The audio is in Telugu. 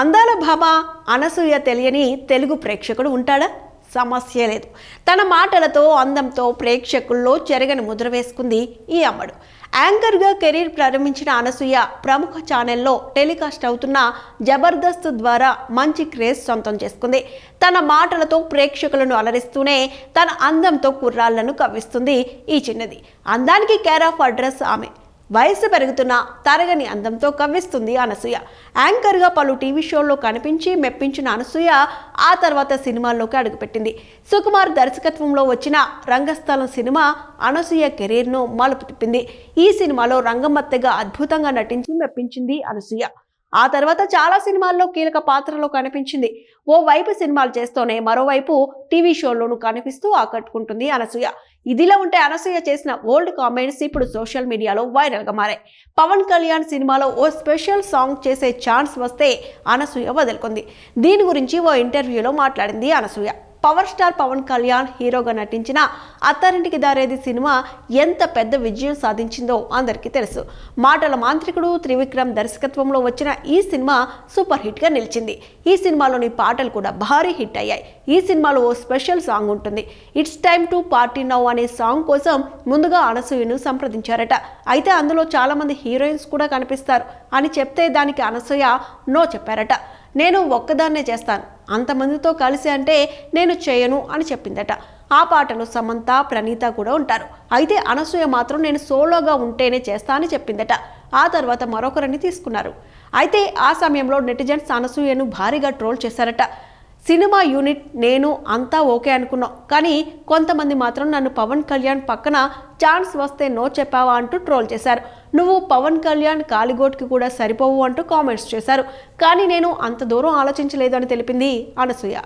అందాల భామ అనసూయ తెలియని తెలుగు ప్రేక్షకుడు ఉంటాడా? సమస్య లేదు. తన మాటలతో అందంతో ప్రేక్షకుల్లో చెరగని ముద్ర వేసుకుంది ఈ అమ్మడు. యాంకర్గా కెరీర్ ప్రారంభించిన అనసూయ ప్రముఖ ఛానల్లో టెలికాస్ట్ అవుతున్న జబర్దస్త్ ద్వారా మంచి క్రేజ్ సొంతం చేసుకుంది. తన మాటలతో ప్రేక్షకులను అలరిస్తూనే తన అందంతో కుర్రాళ్లను కవ్విస్తుంది ఈ చిన్నది. అందానికి కేర్ ఆఫ్ అడ్రస్ ఆమె. వయసు పెరుగుతున్న తరగని అందంతో కవ్విస్తుంది అనసూయ. యాంకర్గా పలు టీవీ షోల్లో కనిపించి మెప్పించిన అనసూయ ఆ తర్వాత సినిమాల్లోకి అడుగుపెట్టింది. సుకుమార్ దర్శకత్వంలో వచ్చిన రంగస్థలం సినిమా అనసూయ కెరీర్ను మలుపు తిప్పింది. ఈ సినిమాలో రంగమ్మత్తగా అద్భుతంగా నటించి మెప్పించింది అనసూయ. ఆ తర్వాత చాలా సినిమాల్లో కీలక పాత్రలో కనిపించింది. ఓ వైపు సినిమాలు చేస్తూనే మరోవైపు టీవీ షోల్లోనూ కనిపిస్తూ ఆకట్టుకుంటుంది అనసూయ. ఇదిలా ఉంటే అనసూయ చేసిన ఓల్డ్ కామెంట్స్ ఇప్పుడు సోషల్ మీడియాలో వైరల్గా మారాయి. పవన్ కళ్యాణ్ సినిమాలో ఓ స్పెషల్ సాంగ్ చేసే ఛాన్స్ వస్తే అనసూయ వదులుకుంది. దీని గురించి ఓ ఇంటర్వ్యూలో మాట్లాడింది అనసూయ. పవర్ స్టార్ పవన్ కళ్యాణ్ హీరోగా నటించిన అత్తారింటికి దారేది సినిమా ఎంత పెద్ద విజయం సాధించిందో అందరికీ తెలుసు. మాటల మాంత్రికుడు త్రివిక్రమ్ దర్శకత్వంలో వచ్చిన ఈ సినిమా సూపర్ హిట్గా నిలిచింది. ఈ సినిమాలోని పాటలు కూడా భారీ హిట్ అయ్యాయి. ఈ సినిమాలో ఓ స్పెషల్ సాంగ్ ఉంటుంది. It's time to party now అనే సాంగ్ కోసం ముందుగా అనసూయను సంప్రదించారట. అయితే అందులో చాలా మంది హీరోయిన్స్ కూడా కనిపిస్తారు అని చెప్తే దానికి అనసూయ నో చెప్పారట. నేను ఒక్కదాన్నే చేస్తాను, అంతమందితో కలిసి అంటే నేను చేయను అని చెప్పిందట. ఆ పాటలో సమంత, ప్రణీత కూడా ఉంటారు. అయితే అనసూయ మాత్రం నేను సోలోగా ఉంటేనే చేస్తా అని చెప్పిందట. ఆ తర్వాత మరొకరిని తీసుకున్నారు. అయితే ఆ సమయంలో నెటిజన్స్ అనసూయను భారీగా ట్రోల్ చేశారట. సినిమా యూనిట్ నేను అంతా ఓకే అనుకున్నాం, కానీ కొంతమంది మాత్రం నన్ను పవన్ కళ్యాణ్ పక్కన ఛాన్స్ వస్తే నో చెప్పావా అంటూ ట్రోల్ చేశారు. నువ్వు పవన్ కళ్యాణ్ కాలిగోట్కి కూడా సరిపోవు అంటూ కామెంట్స్ చేశారు. కానీ నేను అంత దూరం ఆలోచించలేదు అని తెలిపింది అనసూయ.